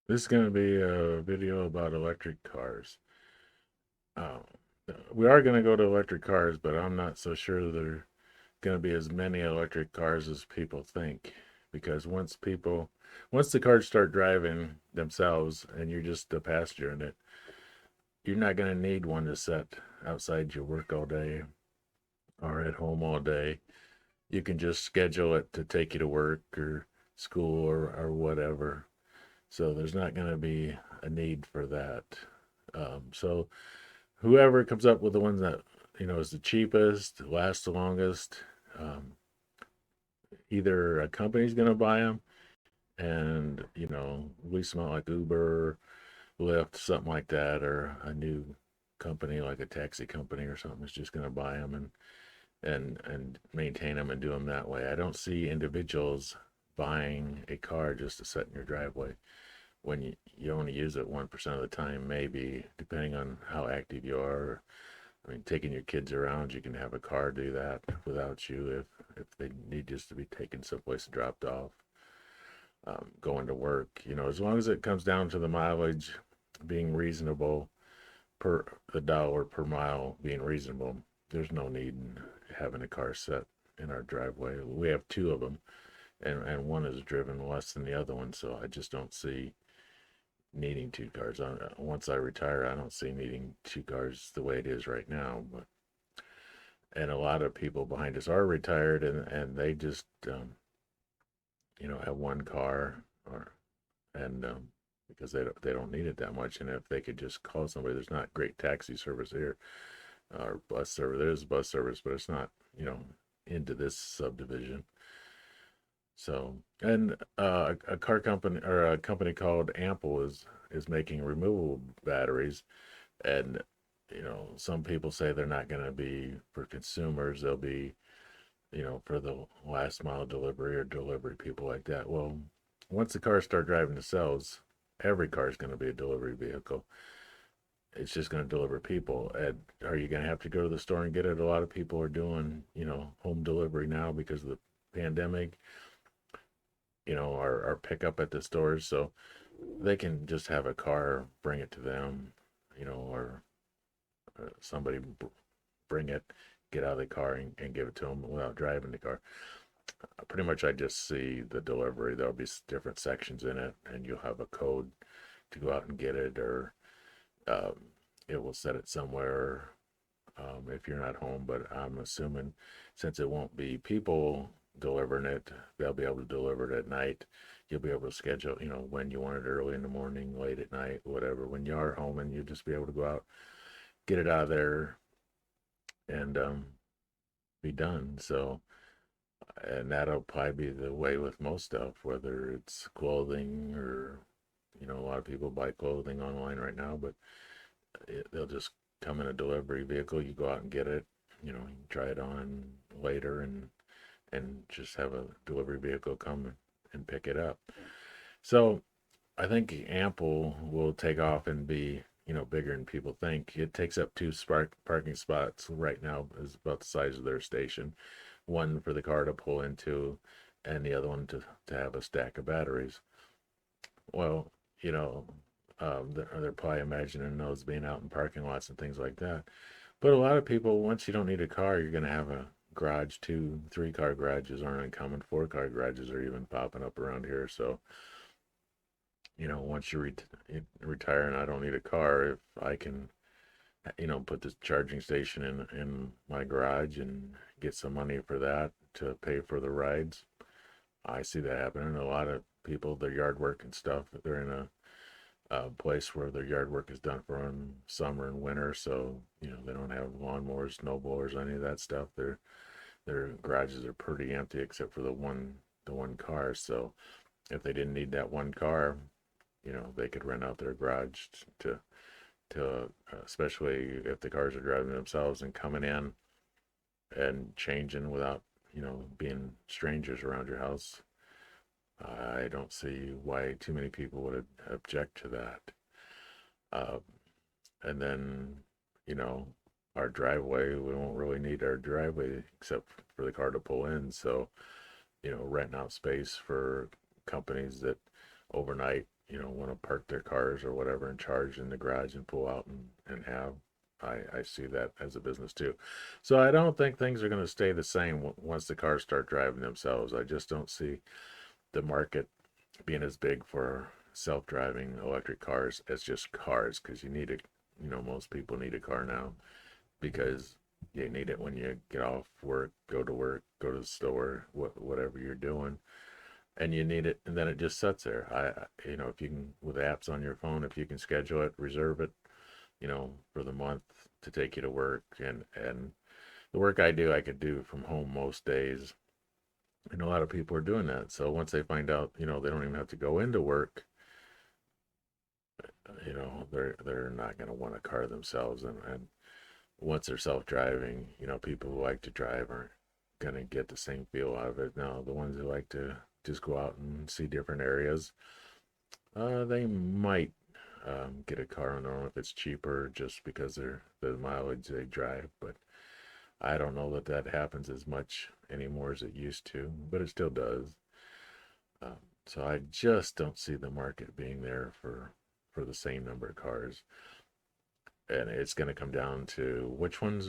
This is going to be a video about electric cars. Um, we are going to go to electric cars, but I'm not so sure there are going to be as many electric cars as people think. Because once the cars start driving themselves and you're just a passenger in it, you're not going to need one to sit outside your work all day or at home all day. You can just schedule it to take you to work or school or whatever. So there's not going to be a need for that. So whoever comes up with the ones that is the cheapest, lasts the longest, um, either a company's going to buy them and lease them out like Uber, Lyft, something like that, or a new company like a taxi company or something is just going to buy them and maintain them and do them that way. I don't see individuals buying a car just to sit in your driveway when you only use it 1% of the time, maybe, depending on how active you are. I mean, taking your kids around, you can have a car do that without you if they need just to be taken someplace and dropped off. Going to work, as long as it comes down to the mileage being reasonable per the dollar per mile being reasonable, there's no need in having a car set in our driveway. We have two of them, and one is driven less than the other one, so I just don't see needing two cars. Once I retire, I don't see needing two cars the way it is right now. But and a lot of people behind us are retired, and they just have one car or and because they don't need it that much. And if they could just call somebody, there's not great taxi service here or bus service. There's bus service, but it's not into this subdivision. So, and a car company or a company called Ample is making removable batteries, and some people say they're not going to be for consumers. They'll be for the last mile delivery or delivery people like that. Well, once the cars start driving themselves, every car is going to be a delivery vehicle. It's just going to deliver people. And are you going to have to go to the store and get it? A lot of people are doing home delivery now because of the pandemic. Or pick up at the stores, so they can just have a car bring it to them, or somebody bring it, get out of the car and give it to them without driving the car. Pretty much, I just see the delivery. There'll be different sections in it, and you'll have a code to go out and get it, or um, it will set it somewhere if you're not home. But I'm assuming since it won't be people delivering it, they'll be able to deliver it at night. You'll be able to schedule, when you want it early in the morning, late at night, whatever. When you are home, and you just be able to go out, get it out of there, and be done. So, and that'll probably be the way with most stuff, whether it's clothing or, a lot of people buy clothing online right now, but they'll just come in a delivery vehicle. You go out and get it, you can try it on later and just have a delivery vehicle come and pick it up. So I think Ample will take off and be, bigger than people think. It takes up two parking spots right now, is about the size of their station. One for the car to pull into, and the other one to have a stack of batteries. Well, they're probably imagining those being out in parking lots and things like that. But a lot of people, once you don't need a car, you're going to have a garage. Two, three-car garages aren't uncommon. Four-car garages are even popping up around here. So, once you retire and I don't need a car, if I can, put this charging station in my garage and get some money for that to pay for the rides, I see that happening. A lot of people, their yard work and stuff, they're in a place where their yard work is done for in summer and winter, so they don't have lawnmowers, snow blowers, any of that stuff. Their garages are pretty empty except for the one car. So if they didn't need that one car, they could rent out their garage to especially if the cars are driving themselves and coming in and changing without being strangers around your house. I don't see why too many people would object to that. Uh, and then, you know, our driveway, we won't really need our driveway except for the car to pull in. So, renting out space for companies that overnight, want to park their cars or whatever and charge in the garage and pull out and have. I see that as a business too. So I don't think things are going to stay the same once the cars start driving themselves. I just don't see the market being as big for self-driving electric cars as just cars, because you need it. Most people need a car now because you need it when you get off work, go to the store, whatever you're doing, and you need it, and then it just sits there. If you can, with apps on your phone, if you can schedule it, reserve it, for the month to take you to work, and the work I do, I could do from home most days, and a lot of people are doing that. So once they find out, they don't even have to go into work, they're not going to want a car themselves, and once they're self-driving, people who like to drive aren't going to get the same feel out of it. Now, the ones who like to just go out and see different areas, they might get a car on their own if it's cheaper, just because they're the mileage they drive. But I don't know that that happens as much anymore as it used to, but it still does. Um, so I just don't see the market being there for the same number of cars, and it's going to come down to which ones,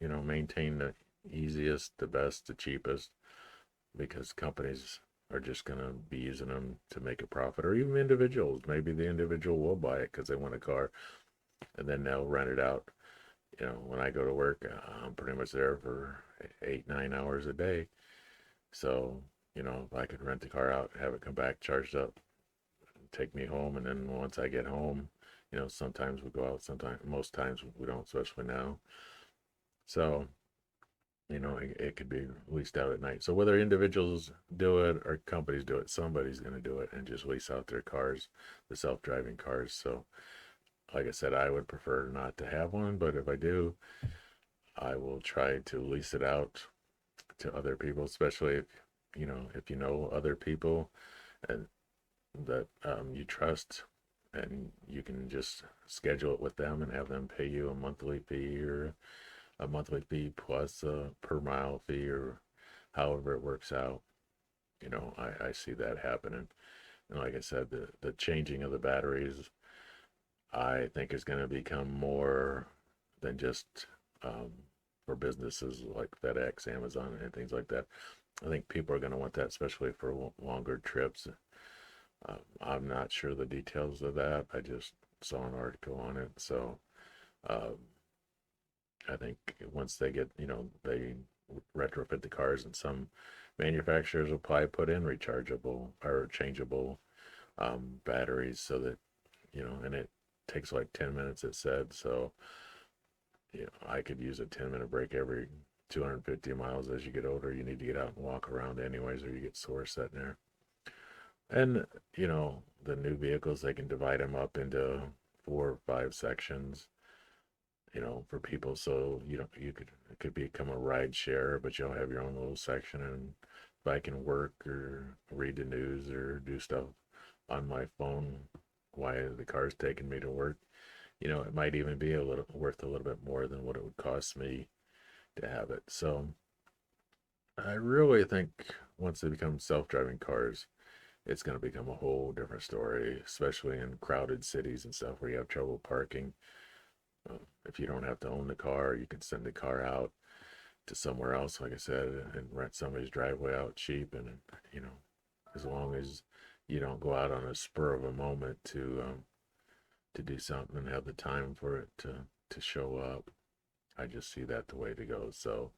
maintain the easiest, the best, the cheapest, because companies are just going to be using them to make a profit, or even individuals. Maybe the individual will buy it because they want a car, and then they'll rent it out. When I go to work, I'm pretty much there for 8, 9 hours a day. So, if I could rent the car out, have it come back charged up, take me home, and then once I get home, sometimes we go out, sometimes, most times we don't, especially now. So, it could be leased out at night. So whether individuals do it or companies do it, somebody's going to do it and just lease out their cars, the self-driving cars. So, like I said, I would prefer not to have one, but if I do, I will try to lease it out to other people, especially if you know other people and that you trust, and you can just schedule it with them and have them pay you a monthly fee, or a monthly fee plus a per mile fee, or however it works out. I see that happening. And like I said, the changing of the batteries, I think, is going to become more than just for businesses like FedEx, Amazon, and things like that. I think people are going to want that, especially for longer trips. I'm not sure the details of that. I just saw an article on it. So um, I think once they get, they retrofit the cars, and some manufacturers will probably put in rechargeable or changeable batteries, so that, and it takes like 10 minutes, it said. So, I could use a 10-minute break every 250 miles. As you get older, you need to get out and walk around anyways, or you get sore sitting there. And, the new vehicles, they can divide them up into 4 or 5 sections, for people. So it could become a ride share, but you'll have your own little section. And if I can work or read the news or do stuff on my phone while the car's taking me to work, it might even be worth a little bit more than what it would cost me to have it. So I really think once they become self-driving cars, it's going to become a whole different story, especially in crowded cities and stuff where you have trouble parking. If you don't have to own the car, you can send the car out to somewhere else, like I said, and rent somebody's driveway out cheap. And, as long as you don't go out on a spur of a moment to do something and have the time for it to show up, I just see that the way to go. So,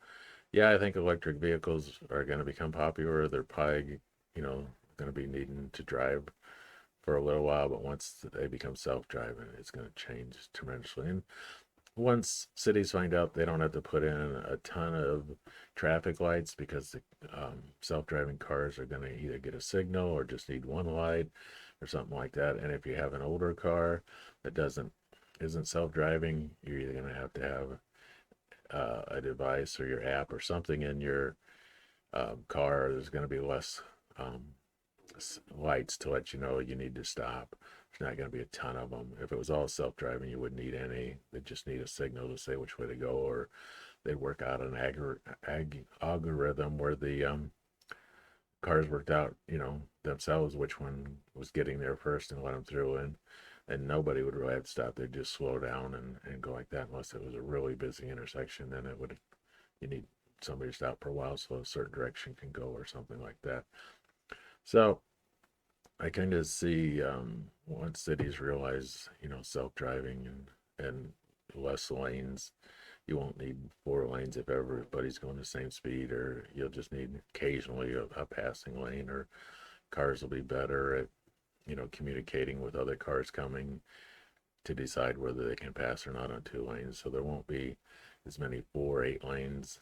yeah, I think electric vehicles are going to become popular. They're probably, going to be needing to drive for a little while, but once they become self-driving, it's going to change tremendously. And once cities find out they don't have to put in a ton of traffic lights, because the self-driving cars are going to either get a signal or just need one light or something like that. And if you have an older car that isn't self-driving, you're either going to have a device or your app or something in your car. There's going to be less um, lights to let you know you need to stop. There's not going to be a ton of them. If it was all self-driving, you wouldn't need any. They just need a signal to say which way to go, or they work out an algorithm where the cars worked out, themselves which one was getting there first and let them through, and nobody would really have to stop. They'd just slow down and go like that, unless it was a really busy intersection. Then you need somebody to stop for a while so a certain direction can go or something like that. So I kind of see, once cities realize, self-driving and less lanes, you won't need four lanes if everybody's going the same speed, or you'll just need occasionally a passing lane, or cars will be better at, communicating with other cars coming to decide whether they can pass or not on two lanes. So there won't be as many 4 8 lanes.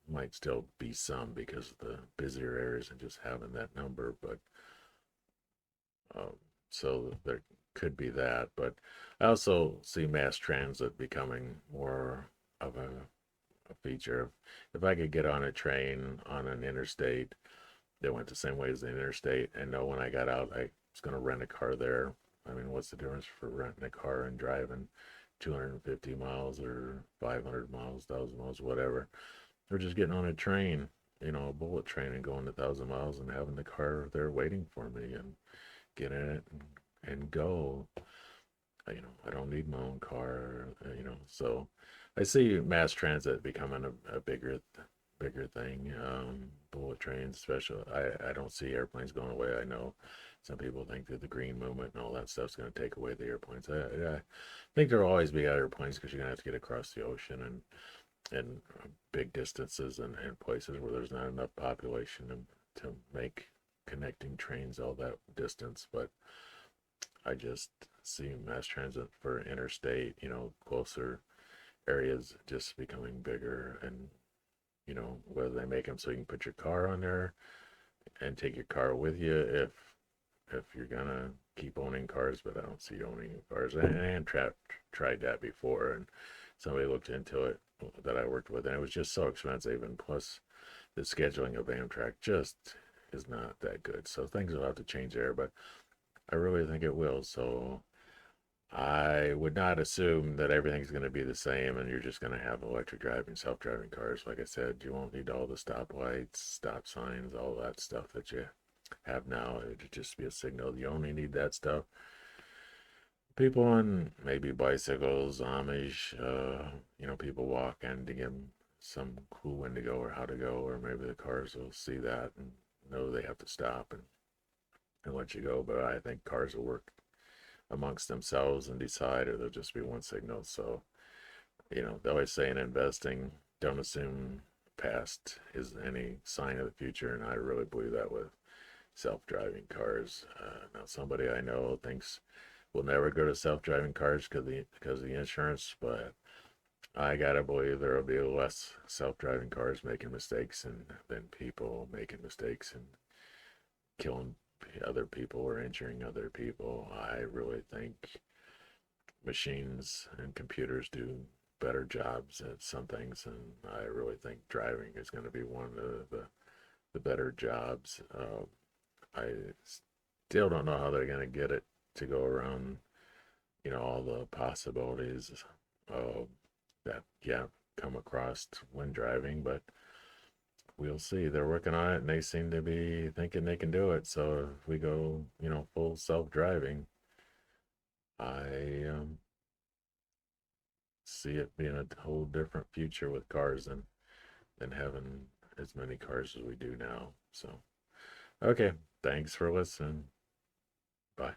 Might still be some because of the busier areas and just having that number, but so there could be that. But I also see mass transit becoming more of a feature. If I could get on a train on an interstate that went the same way as the interstate and know when I got out I was going to rent a car there. I mean, what's the difference for renting a car and driving 250 miles or 500 miles, 1,000 miles, whatever? Or just getting on a train, a bullet train, and going 1,000 miles and having the car there waiting for me and get in it and go. I don't need my own car, so I see mass transit becoming a bigger thing. Bullet trains, especially. I don't see airplanes going away. I know some people think that the green movement and all that stuff's going to take away the airplanes. I think there'll always be airplanes because you're going to have to get across the ocean and big distances and places where there's not enough population to make connecting trains all that distance. But I just see mass transit for interstate, closer areas just becoming bigger. And, whether they make them so you can put your car on there and take your car with you if you're gonna keep owning cars. But I don't see owning cars. And Amtrak tried that before, and somebody looked into it that I worked with, and it was just so expensive. And plus, the scheduling of Amtrak just is not that good. So things will have to change there, but I really think it will. So I would not assume that everything's going to be the same and you're just going to have electric driving, self-driving cars. Like I said, you won't need all the stoplights, stop signs, all that stuff that you have now. It'd just be a signal. You only need that stuff. People on maybe bicycles, Amish, people walking to give them some clue when to go or how to go, or maybe the cars will see that and know they have to stop and let you go. But I think cars will work amongst themselves and decide, or there'll just be one signal. So, they always say in investing, don't assume past is any sign of the future. And I really believe that with self-driving cars. Now, somebody I know thinks we'll never go to self-driving cars because of the insurance, but I gotta believe there will be less self-driving cars making mistakes than people making mistakes and killing other people or injuring other people. I really think machines and computers do better jobs at some things, and I really think driving is going to be one of the better jobs. I still don't know how they're going to get it to go around, all the possibilities that come across when driving, but we'll see. They're working on it, and they seem to be thinking they can do it. So if we go, full self-driving, I see it being a whole different future with cars than having as many cars as we do now. So, okay, thanks for listening. Bye.